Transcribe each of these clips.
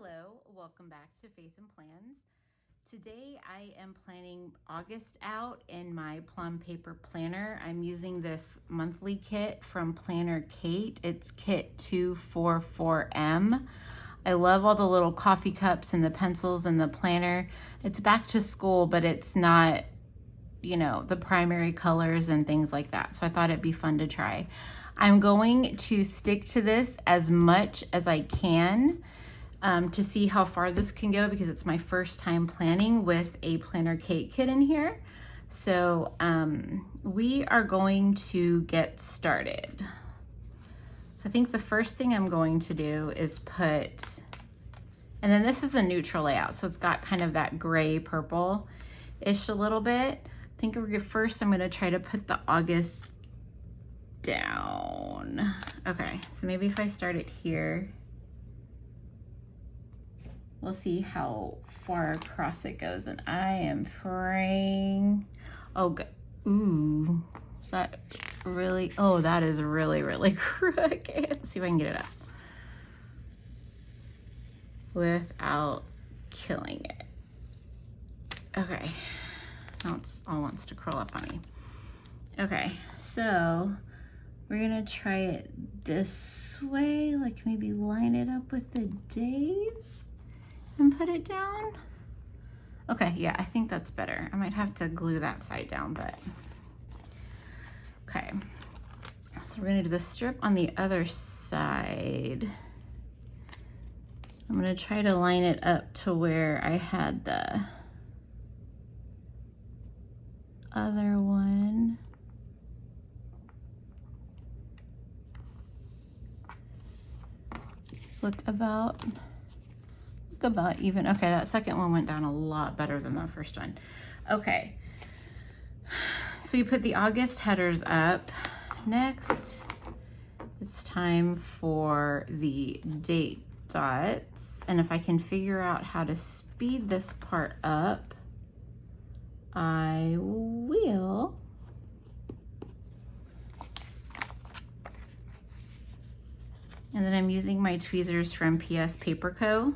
Hello, welcome back to Faith and Plans. Today I am planning August out in my Plum Paper planner. I'm using this monthly kit from PlannerKate. It's kit 244M. I love all the little coffee cups and the pencils and the planner. It's back to school, but it's not, the primary colors and things like that. So I thought it'd be fun to try. I'm going to stick to this as much as I can to see how far this can go, because it's my first time planning with a PlannerKate kit in here. So we are going to get started. So I think the first thing I'm going to do is put, and then this is a neutral layout, so it's got kind of that gray purple-ish a little bit. I think first I'm gonna try to put the August down. Okay, so maybe if I start it here, we'll see how far across it goes. And I am praying, ooh, is that really, oh, that is really, really crooked. Let's see if I can get it up without killing it. Okay, now it's all wants to curl up on me. Okay, so we're gonna try it this way, like maybe line it up with the days and put it down. Okay, yeah, I think that's better. I might have to glue that side down, but okay. So we're gonna do the strip on the other side. I'm gonna try to line it up to where I had the other one. Just look about even. Okay, that second one went down a lot better than the first one. Okay, so you put the August headers up. Next, it's time for the date dots. And if I can figure out how to speed this part up, I will. And then I'm using my tweezers from PS Paper Co.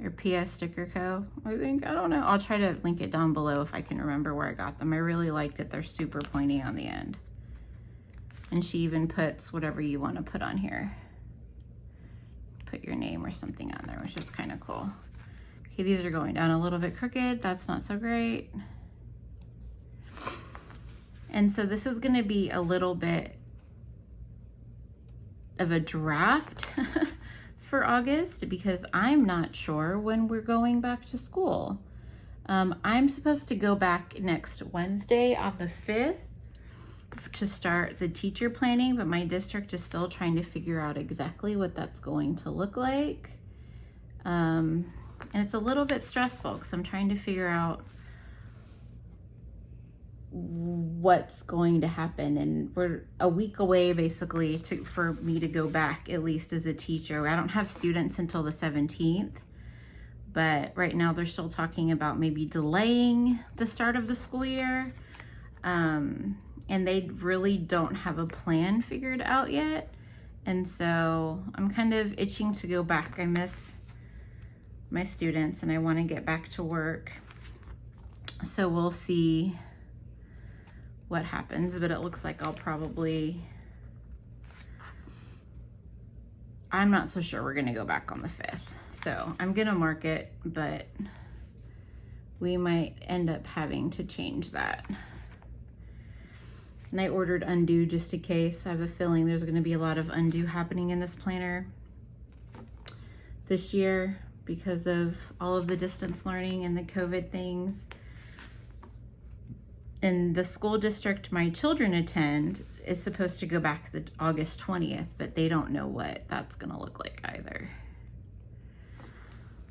or PS Sticker Co. I think, I don't know. I'll try to link it down below if I can remember where I got them. I really like that they're super pointy on the end. And she even puts whatever you want to put on here. Put your name or something on there, which is kind of cool. Okay, these are going down a little bit crooked. That's not so great. And so this is going to be a little bit of a draft for August, because I'm not sure when we're going back to school. I'm supposed to go back next Wednesday on the 5th to start the teacher planning, but my district is still trying to figure out exactly what that's going to look like. And it's a little bit stressful because I'm trying to figure out what's going to happen, and we're a week away basically for me to go back, at least as a teacher. I don't have students until the 17th, but right now they're still talking about maybe delaying the start of the school year, and they really don't have a plan figured out yet. And so I'm kind of itching to go back. I miss my students and I want to get back to work, so we'll see what happens. But it looks like I'm not so sure we're gonna go back on the 5th. So I'm gonna mark it, but we might end up having to change that. And I ordered undo just in case. I have a feeling there's gonna be a lot of undo happening in this planner this year because of all of the distance learning and the COVID things. And the school district my children attend is supposed to go back the August 20th, but they don't know what that's gonna look like either.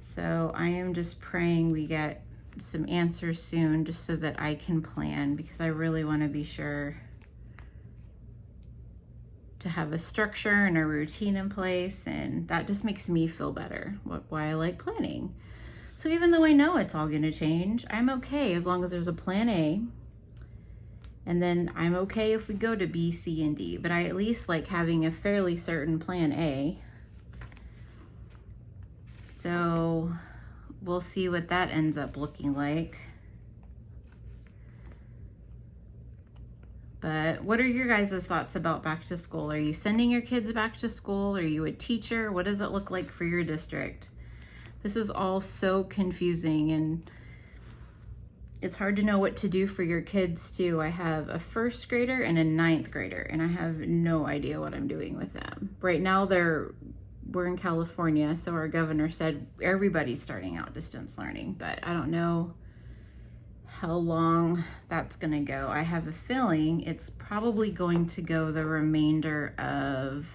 So I am just praying we get some answers soon, just so that I can plan, because I really wanna be sure to have a structure and a routine in place, and that just makes me feel better, why I like planning. So even though I know it's all gonna change, I'm okay as long as there's a plan A. And then I'm okay if we go to B, C, and D, but I at least like having a fairly certain plan A So we'll see what that ends up looking like. But what are your guys' thoughts about back to school? Are you sending your kids back to school? Are you a teacher? What does it look like for your district? This is all so confusing, and it's hard to know what to do for your kids too. I have a 1st grader and a 9th grader, and I have no idea what I'm doing with them. Right now we're in California, so our governor said everybody's starting out distance learning, but I don't know how long that's gonna go. I have a feeling it's probably going to go the remainder of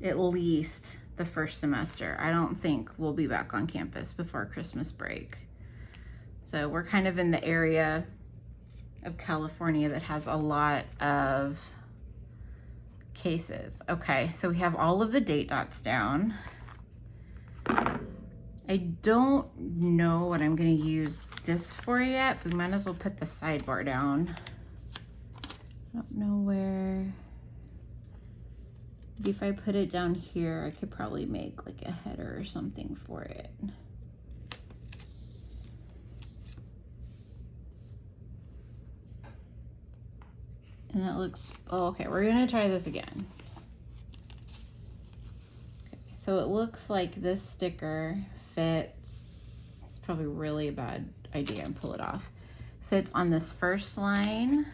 at least the 1st semester. I don't think we'll be back on campus before Christmas break. So we're kind of in the area of California that has a lot of cases. Okay, so we have all of the date dots down. I don't know what I'm gonna use this for yet. We might as well put the sidebar down. I don't know where. Maybe if I put it down here, I could probably make like a header or something for it. And that looks, oh, okay, we're gonna try this again. Okay, so it looks like this sticker fits, it's probably really a bad idea and pull it off. Fits on this first line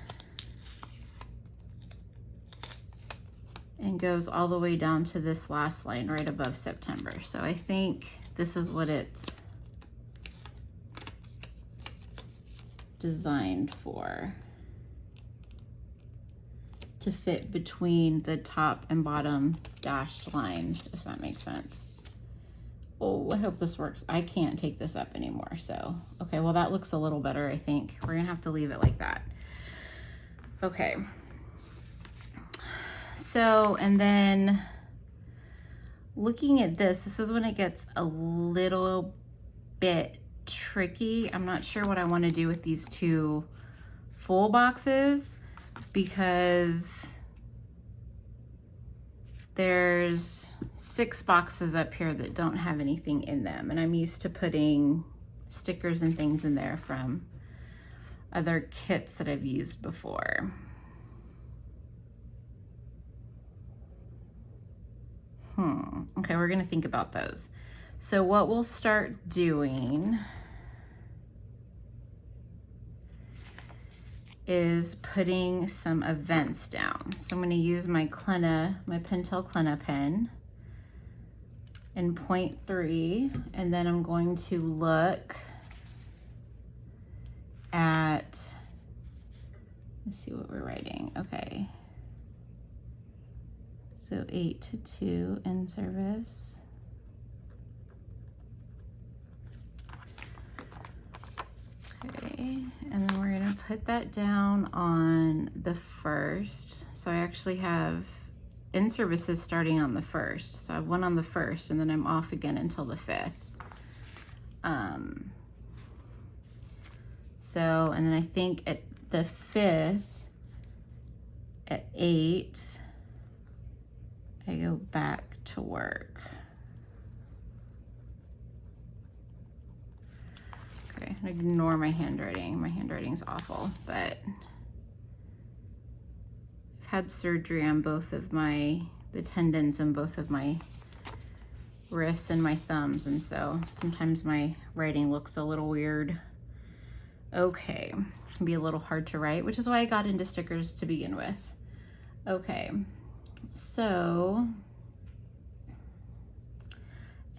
and goes all the way down to this last line right above September. So I think this is what it's designed for, to fit between the top and bottom dashed lines, if that makes sense. Oh, I hope this works. I can't take this up anymore, so. Okay, well that looks a little better, I think. We're gonna have to leave it like that. Okay. So, and then looking at this is when it gets a little bit tricky. I'm not sure what I wanna do with these 2 full boxes, because there's 6 boxes up here that don't have anything in them, and I'm used to putting stickers and things in there from other kits that I've used before. Okay, we're gonna think about those. So what we'll start doing is putting some events down. So I'm gonna use my Pentel Klenna pen in 0.3, and then I'm going to look at, let's see what we're writing. Okay. So 8 to 2 in service. Okay, and then we're gonna put that down on the 1st. So I actually have in services starting on the 1st. So I have one on the 1st, and then I'm off again until the 5th. So, and then I think at the 5th at 8, I go back to work. Okay, ignore my handwriting. My handwriting's awful, but I've had surgery on both of the tendons in both of my wrists and my thumbs, and so sometimes my writing looks a little weird. Okay, it can be a little hard to write, which is why I got into stickers to begin with. Okay, so,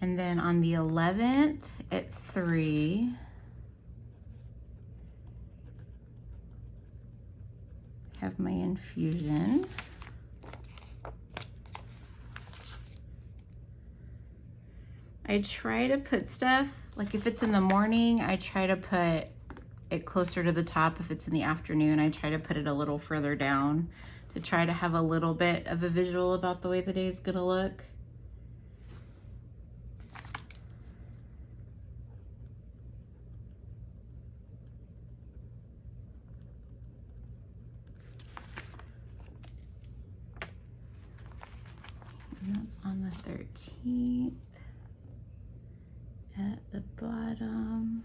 and then on the 11th at 3, have my infusion. I try to put stuff, like if it's in the morning, I try to put it closer to the top. If it's in the afternoon, I try to put it a little further down to try to have a little bit of a visual about the way the day is gonna look. And that's on the 13th. the bottom.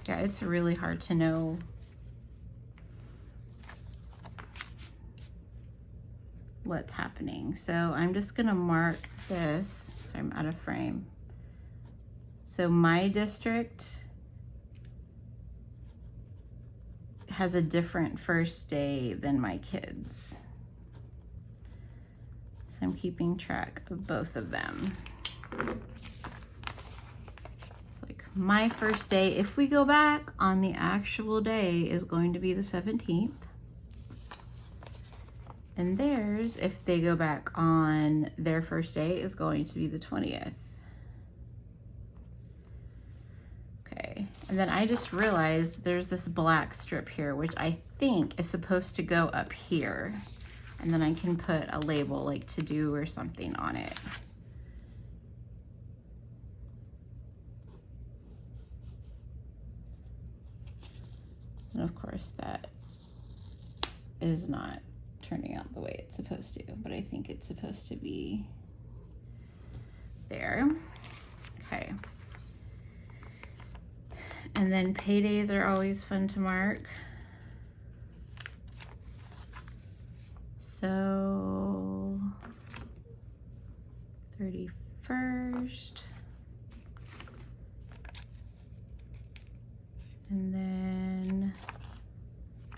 Yeah, it's really hard to know what's happening. So I'm just gonna mark this. Sorry, I'm out of frame. So my district has a different first day than my kids. So I'm keeping track of both of them. It's like my first day, if we go back on the actual day, is going to be the 17th. And theirs, if they go back on their first day, is going to be the 20th. Okay, and then I just realized there's this black strip here, which I think is supposed to go up here. And then I can put a label like to do or something on it. And of course that is not turning out the way it's supposed to, but I think it's supposed to be there. Okay. And then paydays are always fun to mark. So 31st. And then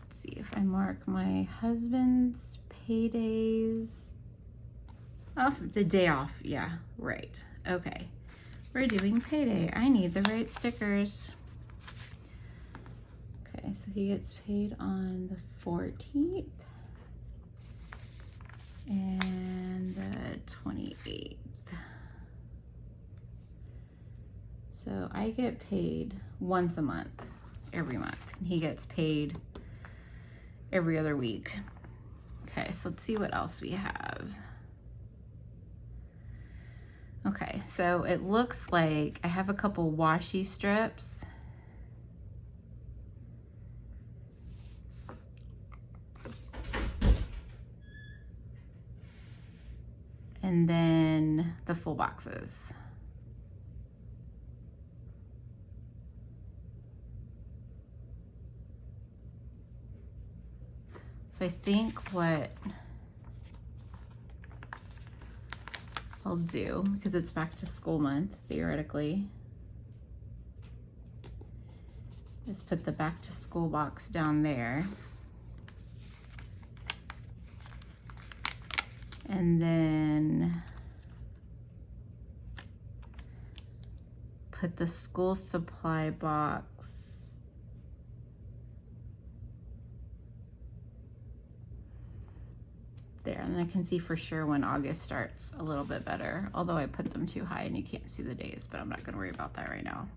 let's see if I mark my husband's paydays. Oh, the day off. Yeah, right. Okay. We're doing payday. I need the right stickers. Okay, so he gets paid on the 14th and the 28th. So I get paid once a month, every month. And he gets paid every other week. Okay, so let's see what else we have. Okay, so it looks like I have a couple washi strips. And then the full boxes. So I think what I'll do, because it's back to school month, theoretically, is put the back to school box down there. And then put the school supply box there. And then I can see for sure when August starts a little bit better, although I put them too high and you can't see the days, but I'm not gonna worry about that right now.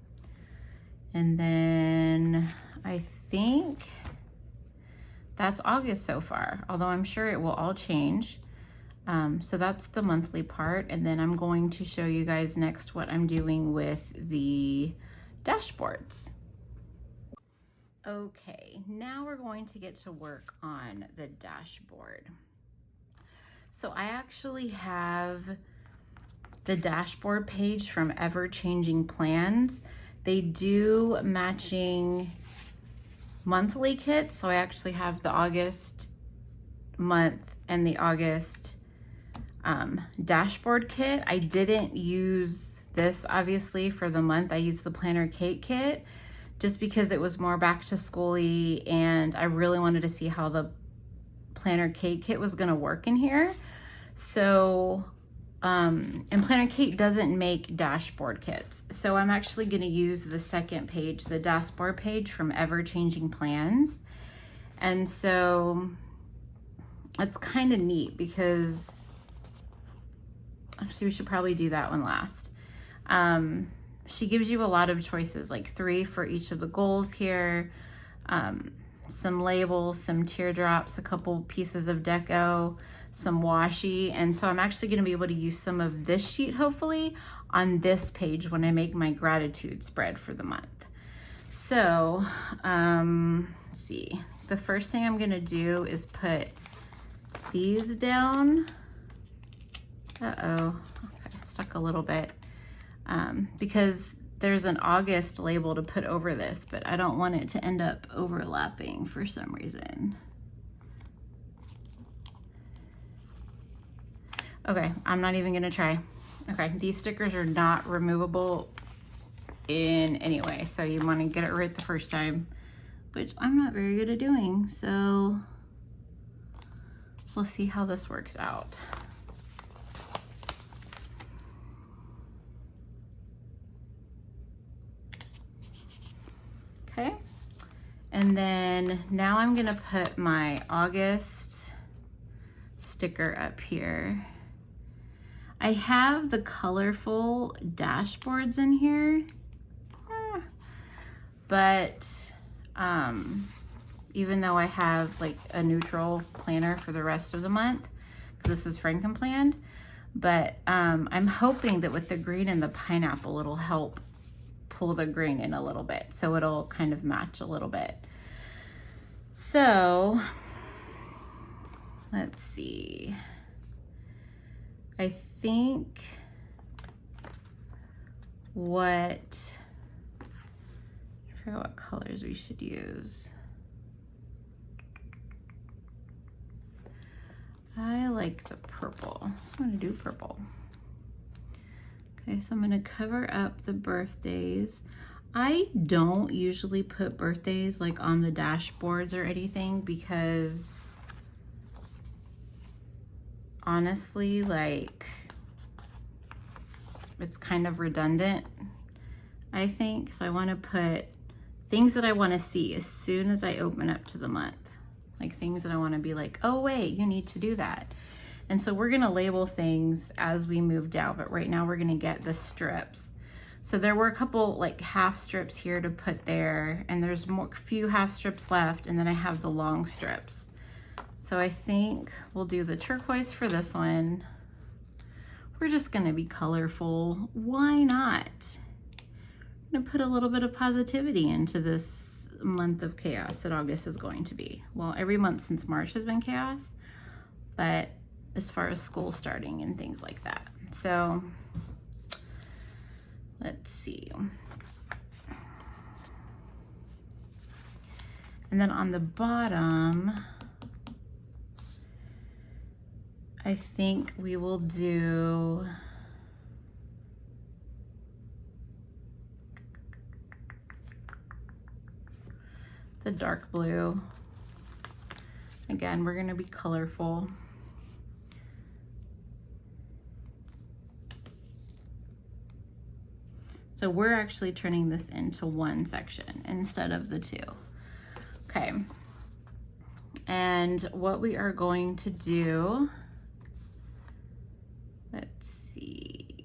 And then I think that's August so far, although I'm sure it will all change. So that's the monthly part, and then I'm going to show you guys next what I'm doing with the dashboards. Okay, now we're going to get to work on the dashboard. So I actually have the dashboard page from EverChangingPlans. They do matching monthly kits, so I actually have the August month and the August dashboard kit. I didn't use this obviously for the month. I used the PlannerKate kit just because it was more back to school-y, and I really wanted to see how the PlannerKate kit was gonna work in here. So, and PlannerKate doesn't make dashboard kits. So I'm actually gonna use the second page, the dashboard page from EverChangingPlans. And so it's kind of neat because actually we should probably do that one last. She gives you a lot of choices, like 3 for each of the goals here, some labels, some teardrops, a couple pieces of deco, some washi. And so I'm actually going to be able to use some of this sheet hopefully on this page when I make my gratitude spread for the month. So let's see, the first thing I'm going to do is put these down. Okay, stuck a little bit. because there's an August label to put over this, but I don't want it to end up overlapping for some reason. Okay, I'm not even gonna try. Okay, these stickers are not removable in any way, so you wanna get it right the first time, which I'm not very good at doing, so we'll see how this works out. Okay, and then now I'm gonna put my August sticker up here. I have the colorful dashboards in here, but even though I have like a neutral planner for the rest of the month, this is Frankenplanned, but I'm hoping that with the green and the pineapple, it'll help pull the green in a little bit, so it'll kind of match a little bit. So let's see. I think I forgot what colors we should use. I like the purple, so I'm gonna do purple. Okay, so I'm gonna cover up the birthdays. I don't usually put birthdays like on the dashboards or anything because honestly, like, it's kind of redundant, I think. So I want to put things that I want to see as soon as I open up to the month, like things that I want to be like, oh wait, you need to do that. And so we're going to label things as we move down, but right now we're going to get the strips. So there were a couple like half strips here to put there, and there's few half strips left, and then I have the long strips. So I think we'll do the turquoise for this one. We're just gonna be colorful. Why not? I'm gonna put a little bit of positivity into this month of chaos that August is going to be. Well, every month since March has been chaos, but as far as school starting and things like that. So let's see. And then on the bottom, I think we will do the dark blue. Again, we're going to be colorful. So we're actually turning this into one section instead of the two. Okay. And what we are going to do, let's see.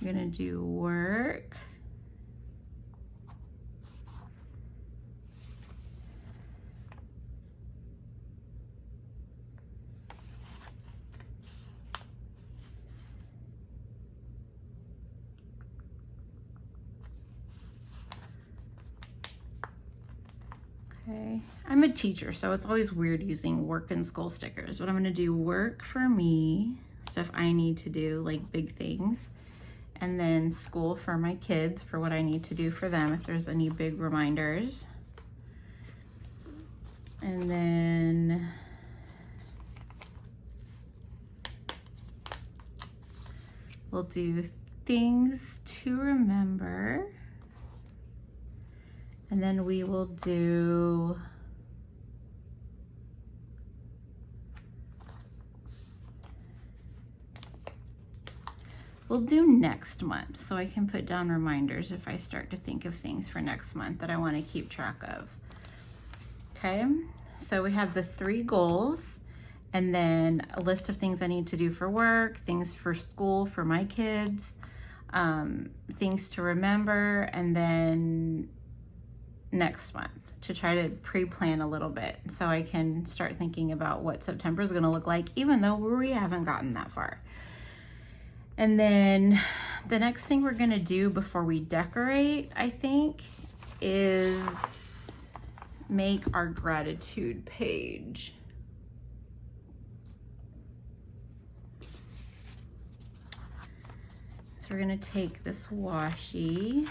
I'm gonna do work. Okay, I'm a teacher, so it's always weird using work and school stickers, but I'm gonna do work for me, stuff I need to do, like big things, and then school for my kids for what I need to do for them if there's any big reminders. And then we'll do things to remember. And then we will do next month, so I can put down reminders if I start to think of things for next month that I want to keep track of. Okay, so we have the 3 goals, and then a list of things I need to do for work, things for school for my kids, things to remember, and then next month to try to pre-plan a little bit so I can start thinking about what September is going to look like, even though we haven't gotten that far. And then the next thing we're going to do before we decorate, I think, is make our gratitude page. we're gonna take this washi.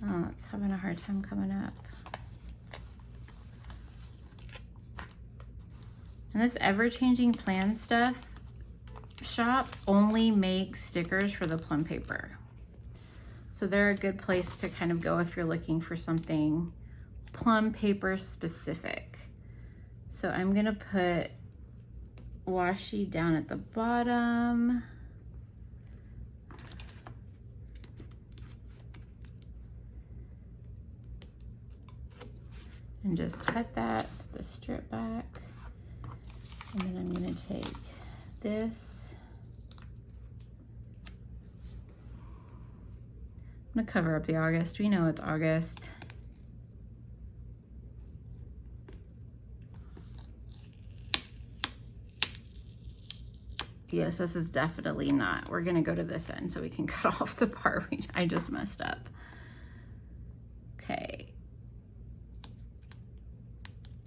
Oh, it's having a hard time coming up. And this Ever-Changing Plan stuff shop only makes stickers for the Plum Paper. So they're a good place to kind of go if you're looking for something Plum Paper specific. So I'm gonna put washi down at the bottom. And just cut that, put the strip back. And then I'm gonna take this. I'm gonna cover up the August. We know it's August. Yes, this is definitely not. We're gonna go to this end so we can cut off the part I just messed up. Okay.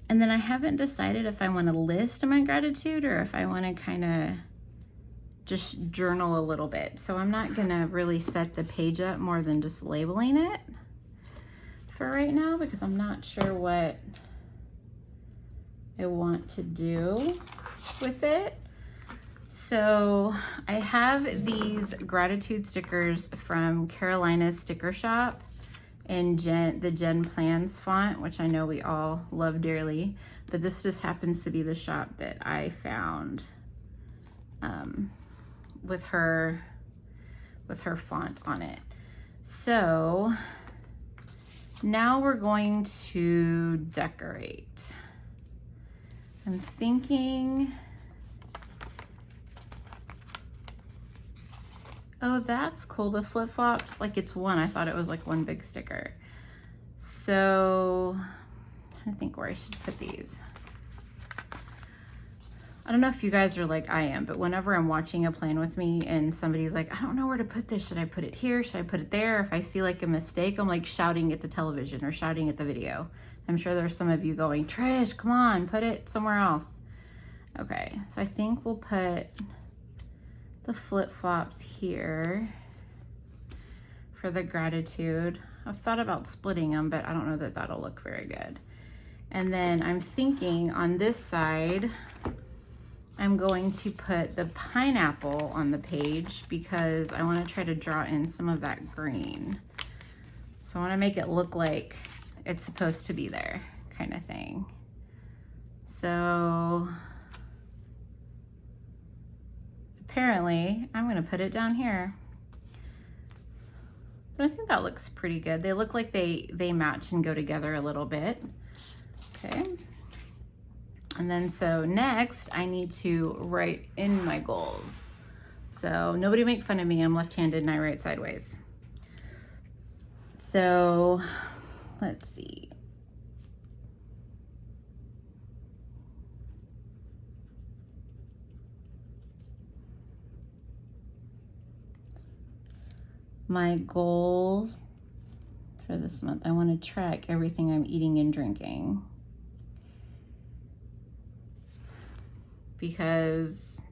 And then I haven't decided if I want to list my gratitude or if I want to kind of just journal a little bit. So I'm not going to really set the page up more than just labeling it for right now because I'm not sure what I want to do with it. So I have these gratitude stickers from Carolina's Sticker Shop in the Jen Plans font, which I know we all love dearly, but this just happens to be the shop that I found with her font on it. So now we're going to decorate. I'm thinking, oh, that's cool. The flip-flops, like it's one. I thought it was like one big sticker. So I'm trying to think where I should put these. I don't know if you guys are like I am, but whenever I'm watching a plan with me and somebody's like, I don't know where to put this. Should I put it here? Should I put it there? If I see like a mistake, I'm like shouting at the television or shouting at the video. I'm sure there's some of you going, Trish, come on, put it somewhere else. Okay, so I think we'll put the flip-flops here for the gratitude. I've thought about splitting them, but I don't know that that'll look very good. And then I'm thinking on this side, I'm going to put the pineapple on the page because I want to try to draw in some of that green. So I want to make it look like it's supposed to be there, kind of thing. So apparently, I'm gonna put it down here. So I think that looks pretty good. They look like they match and go together a little bit. Okay. And then so next, I need to write in my goals. So nobody make fun of me, I'm left-handed and I write sideways. So let's see. My goals for this month, I want to track everything I'm eating and drinking. Because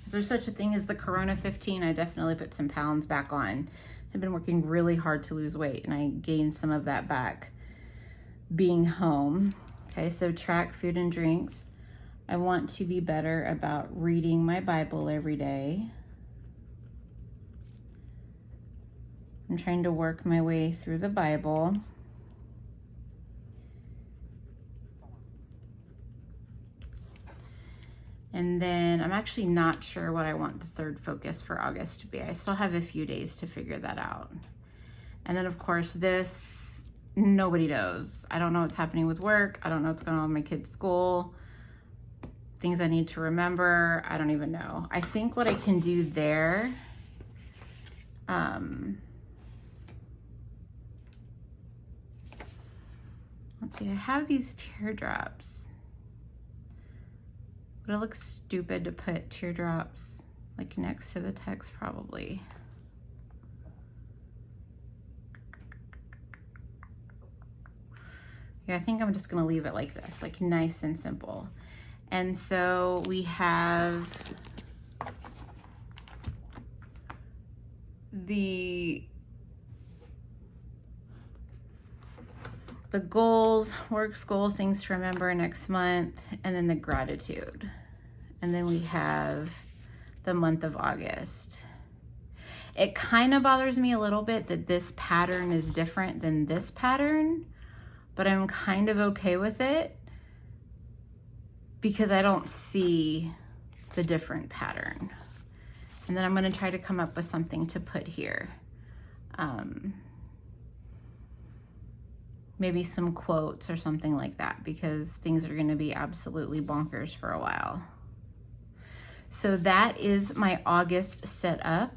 is there such a thing as the Corona 15? I definitely put some pounds back on. I've been working really hard to lose weight and I gained some of that back being home. Okay, so track food and drinks. I want to be better about reading my Bible every day. I'm trying to work my way through the Bible. And then I'm actually not sure what I want the third focus for August to be. I still have a few days to figure that out. And then of course this, nobody knows. I don't know what's happening with work. I don't know what's going on with my kids' school. Things I need to remember. I don't even know. I think what I can do there, let's see, I have these teardrops. Would it look stupid to put teardrops like next to the text? Probably. Yeah, I think I'm just gonna leave it like this, like nice and simple. And so we have the goals, work, goal, things to remember next month, and then the gratitude. And then we have the month of August. It kind of bothers me a little bit that this pattern is different than this pattern, but I'm kind of okay with it because I don't see the different pattern. And then I'm going to try to come up with something to put here. Maybe some quotes or something like that, because things are going to be absolutely bonkers for a while. So that is my August setup.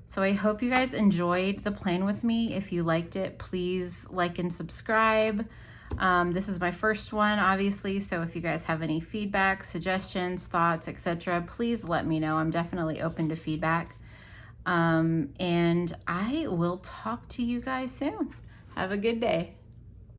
So I hope you guys enjoyed the plan with me. If you liked it, please like and subscribe. This is my first one, obviously, so if you guys have any feedback, suggestions, thoughts, etc., please let me know. I'm definitely open to feedback. And I will talk to you guys soon. Have a good day.